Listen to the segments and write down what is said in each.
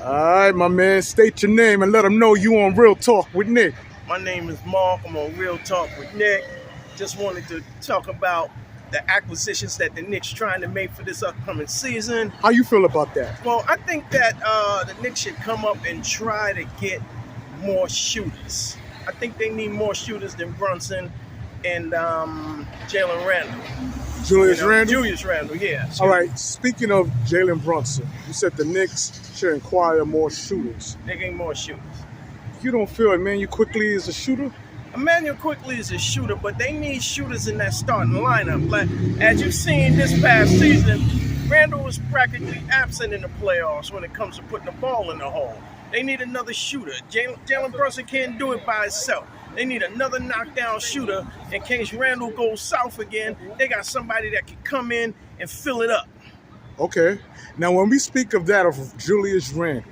All right, my man, state your name and let them know you on Real Talk with Nick. My name is Mark. I'm on Real Talk with Nick. Just wanted to talk about the acquisitions that the Knicks trying to make for this upcoming season. How you feel about that? Well, I think that the Knicks should come up and try to get more shooters. I think they need more shooters than Brunson and Jalen Randle. Julius Randle? Julius Randle, yeah. All right, speaking of Jalen Brunson, you said the Knicks should inquire more shooters. They need more shooters. You don't feel Emmanuel Quickley is a shooter? Emmanuel Quickley is a shooter, but they need shooters in that starting lineup. Like, as you've seen this past season, Randle was practically absent in the playoffs when it comes to putting the ball in the hole. They need another shooter. Jalen Brunson can't do it by himself. They need another knockdown shooter in case Randle goes south again. They got somebody that can come in and fill it up. Okay. Now, when we speak of that of Julius Randle,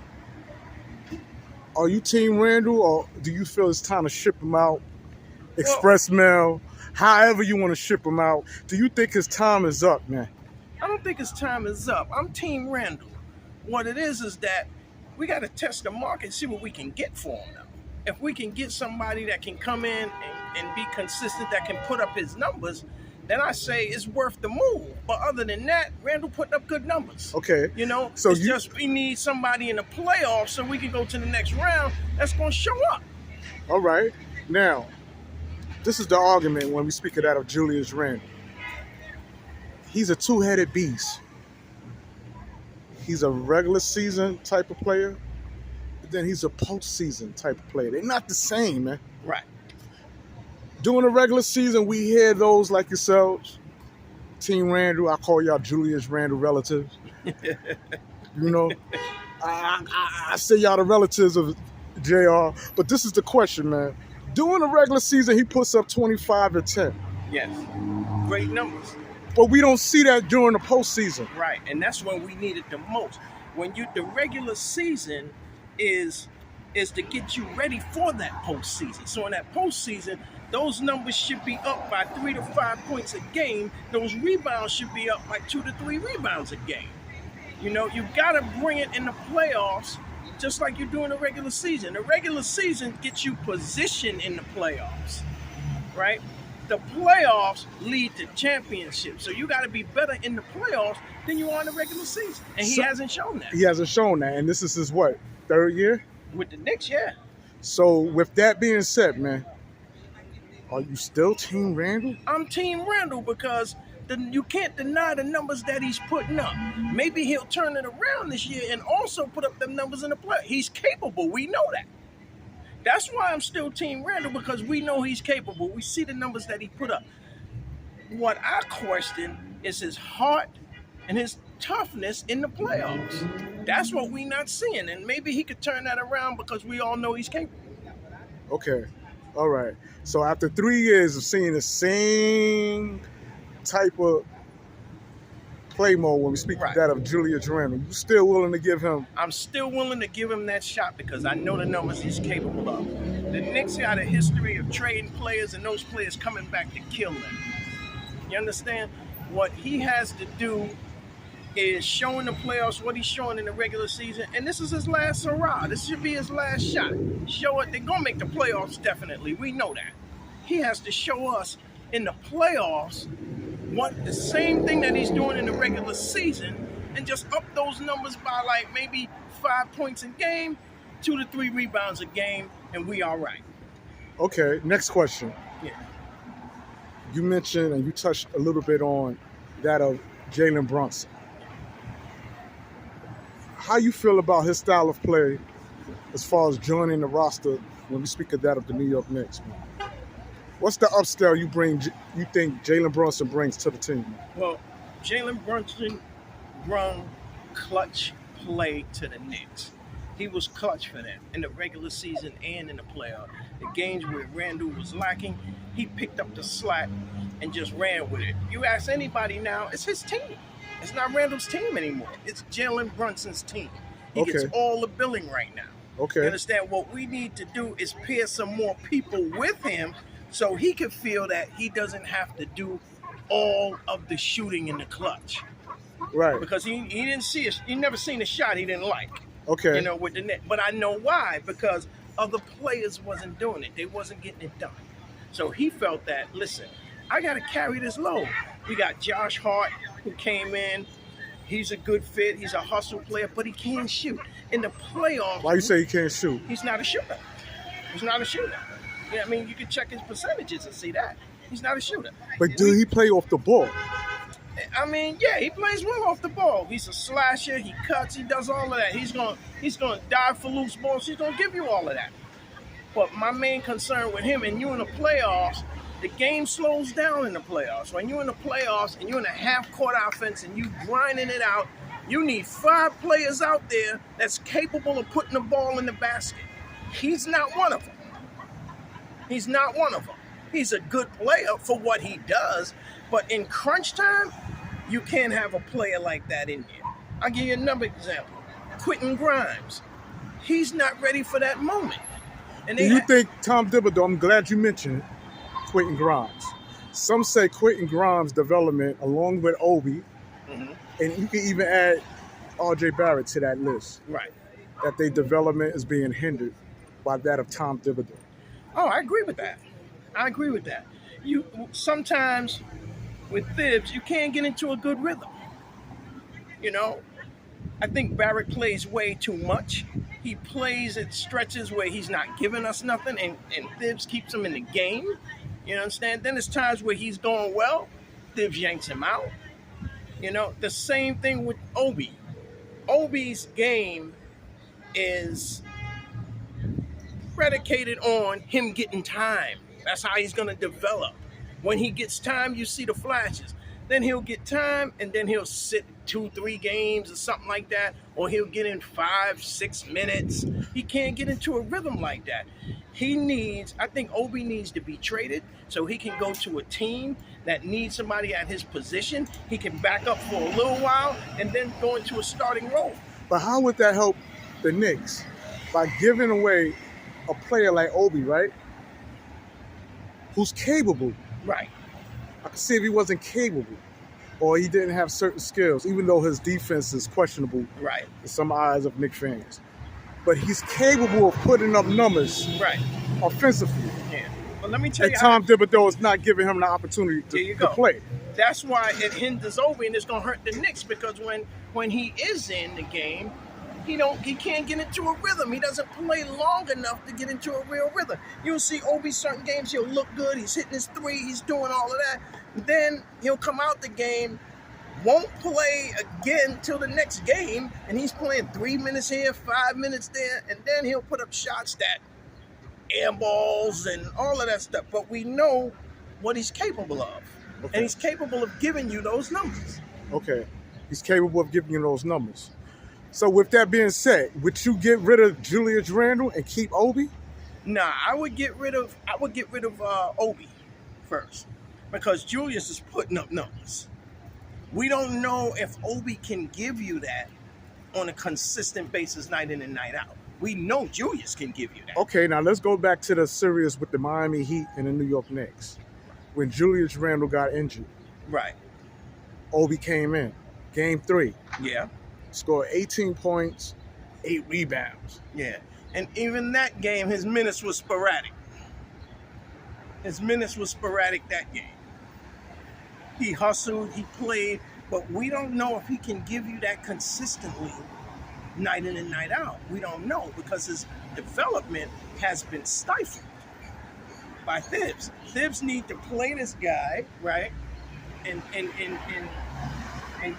are you Team Randle or do you feel it's time to ship him out? Express mail, however you want to ship him out. Do you think his time is up, man? I don't think his time is up. I'm Team Randle. What it is that we got to test the market and see what we can get for him now. If we can get somebody that can come in and be consistent, that can put up his numbers, then I say it's worth the move. But other than that, Randle putting up good numbers. Okay. You know, so it's just we need somebody in the playoffs so we can go to the next round that's going to show up. All right. Now, this is the argument when we speak of that of Julius Randle. He's a two-headed beast. He's a regular season type of player, but then he's a postseason type of player. They're not the same, man. Right. During the regular season, we hear those like yourselves, Team Randle. I call y'all Julius Randle relatives. You know, I say y'all the relatives of JR. But this is the question, man. During the regular season, he puts up 25 and 10. Yes. Great numbers. But we don't see that during the postseason. Right, and that's when we need it the most. When the regular season is to get you ready for that postseason. So in that postseason, those numbers should be up by 3 to 5 points a game. Those rebounds should be up by 2 to 3 rebounds a game. You know, you got to bring it in the playoffs just like you do in the regular season. The regular season gets you position in the playoffs, right? The playoffs lead to championships. So you got to be better in the playoffs than you are in the regular season. And he hasn't shown that. He hasn't shown that. And this is his, what, third year? With the Knicks, yeah. So with that being said, man, are you still Team Randle? I'm Team Randle because you can't deny the numbers that he's putting up. Maybe he'll turn it around this year and also put up the numbers in the play. He's capable. We know that. That's why I'm still Team Randle, because we know he's capable. We see the numbers that he put up. What I question is his heart and his toughness in the playoffs. That's what we're not seeing. And maybe he could turn that around because we all know he's capable. Okay. All right. So after 3 years of seeing the same type of play mode when we speak of that of Julius Randle, you still willing to give him? I'm still willing to give him that shot because I know the numbers he's capable of. The Knicks got a history of trading players and those players coming back to kill them. You understand? What he has to do is show in the playoffs what he's showing in the regular season, and this is his last hurrah. This should be his last shot. Show it. They're going to make the playoffs, definitely. We know that. He has to show us in the playoffs what the same thing that he's doing in the regular season and just up those numbers by like maybe 5 points a game, 2 to 3 rebounds a game, and we all right. Okay, next question. Yeah. You mentioned and you touched a little bit on that of Jalen Brunson. How you feel about his style of play as far as joining the roster when we speak of that of the New York Knicks, man? What's the upscale you think Jalen Brunson brings to the team? Well, Jalen Brunson brought clutch play to the Knicks. He was clutch for them in the regular season and in the playoff. The games where Randle was lacking, he picked up the slack and just ran with it. You ask anybody now, it's his team. It's not Randle's team anymore. It's Jalen Brunson's team. He gets all the billing right now. Okay. You understand? What we need to do is pair some more people with him so he can feel that he doesn't have to do all of the shooting in the clutch. Right. Because he didn't see it. He never seen a shot he didn't like. Okay. You know, with the Knicks. But I know why, because other players wasn't doing it. They wasn't getting it done. So he felt that, listen, I got to carry this load. We got Josh Hart, who came in. He's a good fit. He's a hustle player, but he can't shoot. In the playoffs, Why you say he can't shoot? he's not a shooter. He's not a shooter. Yeah, I mean, you can check his percentages and see that. He's not a shooter. But do he play off the ball? I mean, yeah, he plays well off the ball. He's a slasher. He cuts. He does all of that. He's gonna dive for loose balls. He's gonna give you all of that. But my main concern with him, and you in the playoffs, the game slows down in the playoffs. When you're in the playoffs and you're in a half-court offense and you grinding it out, you need 5 players out there that's capable of putting the ball in the basket. He's not one of them. He's not one of them. He's a good player for what he does, but in crunch time, you can't have a player like that in here. I'll give you another example. Quentin Grimes. He's not ready for that moment. And Do you think Tom Thibodeau, I'm glad you mentioned Quentin Grimes. Some say Quentin Grimes' development along with Obi, and you can even add R.J. Barrett to that list, right, that their development is being hindered by that of Tom Thibodeau. Oh, I agree with that. I agree with that. You sometimes with Thibs, you can't get into a good rhythm. You know, I think Barrett plays way too much. He plays at stretches where he's not giving us nothing, and Thibs keeps him in the game. You understand? Then there's times where he's going well, Thibs yanks him out. You know, the same thing with Obi. Obi's game is predicated on him getting time. That's how he's going to develop. When he gets time, you see the flashes. Then he'll get time, and then he'll sit 2-3 games or something like that, or he'll get in 5-6 minutes. He can't get into a rhythm like that. I think Obi needs to be traded so he can go to a team that needs somebody at his position. He can back up for a little while and then go into a starting role. But how would that help the Knicks? By giving away a player like Obi, right? Who's capable. Right. I could see if he wasn't capable or he didn't have certain skills, even though his defense is questionable Right. in some eyes of Knicks fans. But he's capable of putting up numbers Right. offensively. Yeah. But let me tell And you, Tom Thibodeau is not giving him the opportunity to play. That's why it hinders Obi, and it's gonna hurt the Knicks, because when he is in the game, he can't get into a rhythm. He doesn't play long enough to get into a real rhythm. You'll see Obi certain games, he'll look good, he's hitting his three, he's doing all of that. Then he'll come out the game, won't play again till the next game, and he's playing 3 minutes here, 5 minutes there, and then he'll put up shots that air balls and all of that stuff. But we know what he's capable of. Okay. And he's capable of giving you those numbers. Okay. He's capable of giving you those numbers. So with that being said, would you get rid of Julius Randle and keep Obi? Nah, I would get rid of Obi first, because Julius is putting up numbers. We don't know if Obi can give you that on a consistent basis, night in and night out. We know Julius can give you that. Okay, now let's go back to the series with the Miami Heat and the New York Knicks. When Julius Randle got injured, Right. Obi came in. Game 3. Yeah. Scored 18 points, 8 rebounds. Yeah. And even that game, his minutes was sporadic. That game. He hustled, he played, but we don't know if he can give you that consistently night in and night out. We don't know, because his development has been stifled by Thibs. Thibs need to play this guy, right? And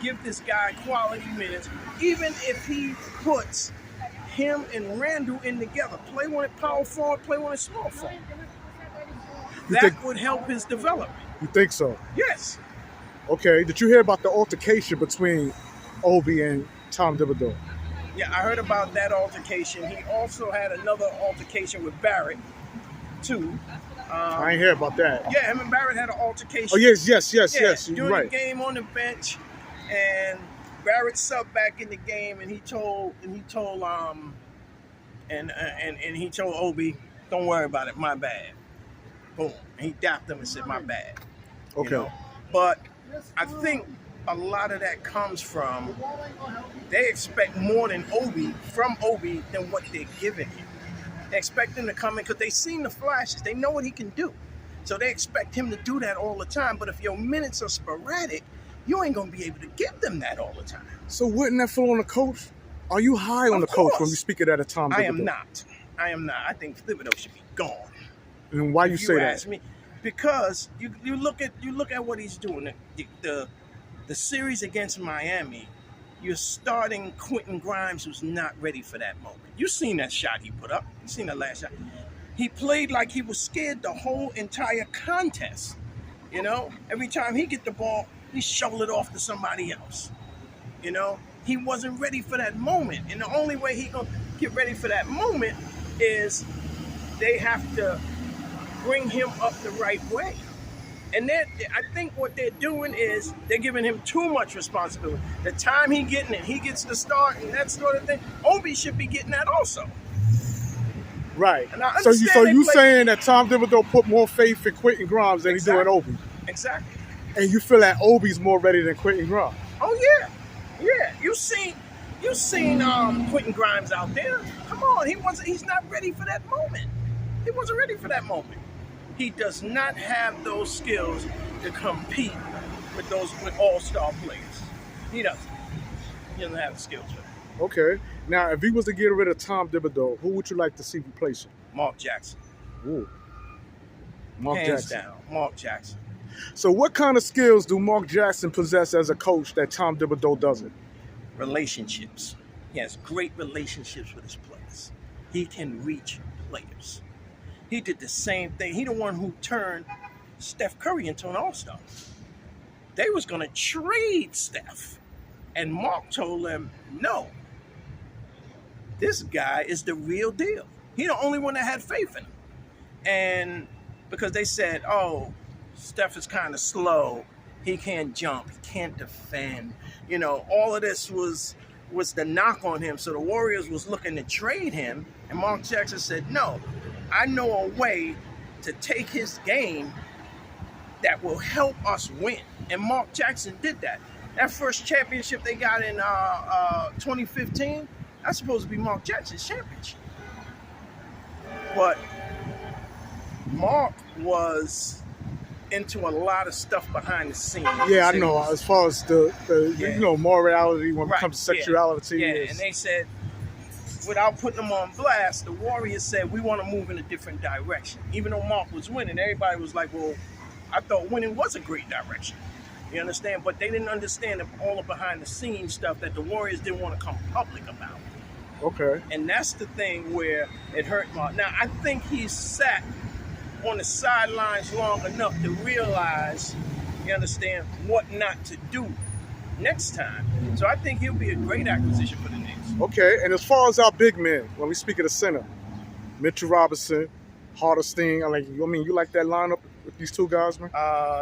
give this guy quality minutes, even if he puts him and Randle in together. Play one at power forward, play one at small forward. That would help his development. You think so? Yes. Okay. Did you hear about the altercation between Obi and Tom Thibodeau? Yeah, I heard about that altercation. He also had another altercation with Barrett, too. I ain't hear about that. Yeah, him and Barrett had an altercation. Oh, yes. You're during right. the game on the bench, and Barrett subbed back in the game, and he told Obi, "Don't worry about it, my bad." Boom. And he dapped him and said, "My bad." Okay. You know? But I think a lot of that comes from they expect more from Obi than what they're giving him. They expect him to come in because they've seen the flashes. They know what he can do. So they expect him to do that all the time. But if your minutes are sporadic, you ain't going to be able to give them that all the time. So wouldn't that fall on the coach? Are you high on the coach when we speak of that at Tom Thibodeau? I am not. I think Thibodeau should be gone. And why you say that? Ask me, because you look at what he's doing. The series against Miami, you're starting Quentin Grimes, who's not ready for that moment. You seen that shot he put up. You seen that last shot. He played like he was scared the whole entire contest. You know, every time he get the ball, he shovel it off to somebody else. You know, he wasn't ready for that moment. And the only way he gonna get ready for that moment is they have to bring him up the right way. And then I think what they're doing is they're giving him too much responsibility. The time he gets the start and that sort of thing, Obi should be getting that also. Right. So you saying that Tom Thibodeau put more faith in Quentin Grimes than he's doing Obi? Exactly. And you feel that Obi's more ready than Quentin Grimes? Oh yeah. You seen Quentin Grimes out there. Come on, he's not ready for that moment. He wasn't ready for that moment. He does not have those skills to compete with all-star players. He doesn't. He doesn't have the skills for that. Okay. Now, if he was to get rid of Tom Thibodeau, who would you like to see replace him? Mark Jackson. Ooh. Hands down, Mark Jackson. So what kind of skills do Mark Jackson possess as a coach that Tom Thibodeau doesn't? Relationships. He has great relationships with his players. He can reach players. He did the same thing. He the one who turned Steph Curry into an all-star. They was going to trade Steph. And Mark told them, no. This guy is the real deal. He the only one that had faith in him. And because they said, oh, Steph is kind of slow. He can't jump. He can't defend. You know, all of this was the knock on him. So the Warriors was looking to trade him. And Mark Jackson said, no, I know a way to take his game that will help us win. And Mark Jackson did that. That first championship they got in 2015, that's supposed to be Mark Jackson's championship. But Mark was into a lot of stuff behind the scenes. Yeah, I know. As far as the morality when it comes to sexuality. Yeah, and they said, without putting them on blast, the Warriors said, we want to move in a different direction. Even though Mark was winning, everybody was like, well, I thought winning was a great direction. You understand? But they didn't understand all the behind-the-scenes stuff that the Warriors didn't want to come public about. Okay. And that's the thing where it hurt Mark. Now, I think he's sat on the sidelines long enough to realize, you understand, what not to do next time. So I think he'll be a great acquisition for the Knicks. Okay, and as far as our big men, when we speak of the center, Mitchell Robinson, Hardesty, you like that lineup with these two guys, man?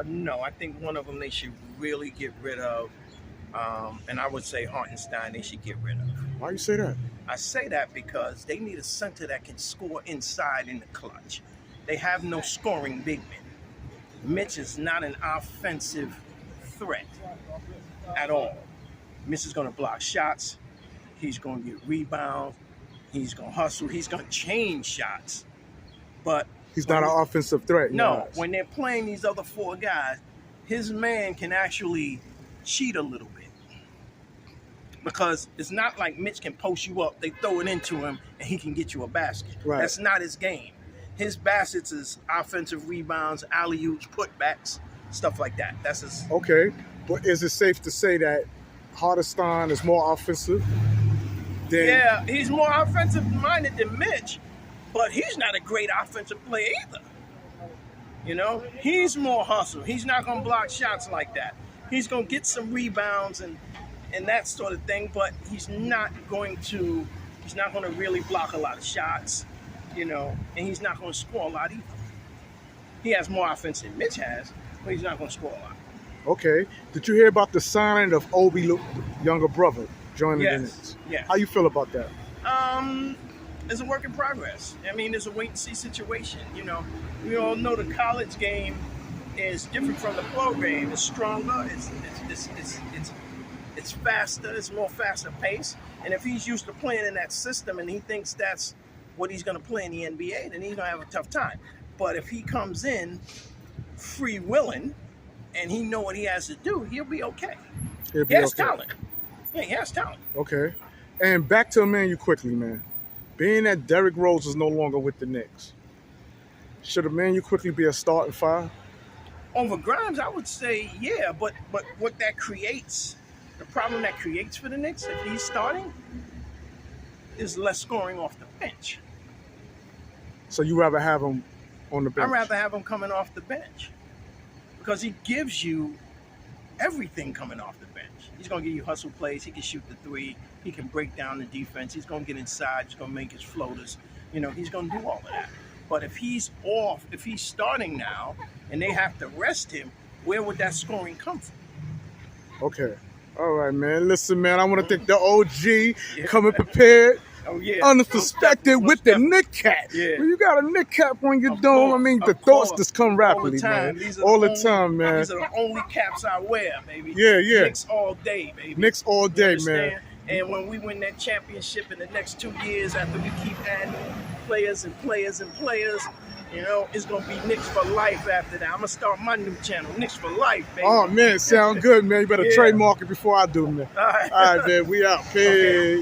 No, I think one of them they should really get rid of. And I would say Hartenstein they should get rid of. Why you say that? I say that because they need a center that can score inside in the clutch. They have no scoring big men. Mitch is not an offensive threat at all. Mitch is going to block shots. He's going to get rebounds. He's going to hustle. He's going to change shots. But he's not an offensive threat. No, when they're playing these other four guys, his man can actually cheat a little bit. Because it's not like Mitch can post you up, they throw it into him, and he can get you a basket. Right. That's not his game. His baskets is offensive rebounds, alley-oops, putbacks, stuff like that. That's his. Okay, but is it safe to say that Hardesty is more offensive than... Yeah, he's more offensive-minded than Mitch, but he's not a great offensive player either. You know, he's more hustle. He's not going to block shots like that. He's going to get some rebounds and that sort of thing, but he's not going to really block a lot of shots, you know, and he's not going to score a lot either. He has more offense than Mitch has, but he's not going to score a lot. Okay. Did you hear about the signing of Obi, younger brother, joining the Knicks? Yeah. How you feel about that? It's a work in progress. I mean, it's a wait-and-see situation, you know. We all know the college game is different from the pro game. It's stronger. It's faster. It's more faster pace. And if he's used to playing in that system and he thinks that's what he's going to play in the NBA, then he's going to have a tough time. But if he comes in free willing and he know what he has to do, he'll be okay. He has talent. Yeah, he has talent. Okay. And back to Emmanuel Quickley, man. Being that Derrick Rose is no longer with the Knicks, should Emmanuel Quickley be a starting five? Over Grimes, I would say yeah, but what that creates, the problem that creates for the Knicks, if he's starting, is less scoring off the bench. So you rather have him on the bench? I'd rather have him coming off the bench because he gives you everything coming off the bench. He's going to give you hustle plays. He can shoot the three. He can break down the defense. He's going to get inside. He's going to make his floaters. He's going to do all of that. But if he's off, if he's starting now and they have to rest him, where would that scoring come from? Okay. All right, man. Listen, man, I want to thank the OG coming prepared. Oh, yeah. Unsuspected with the Knick cap. Yeah. When you got a Knick cap on your dome, I mean, the thoughts just come rapidly, man. All the time, man. These are the only caps I wear, baby. Yeah, yeah. Knicks all day, baby. Knicks all day, man. And when we win that championship in the next 2 years, after we keep adding players and players and players, it's going to be Knicks for life after that. I'm going to start my new channel, Knicks for Life, baby. Oh, man, sound good, man. You better trademark it before I do, man. All right, man. We out. Peace. Okay.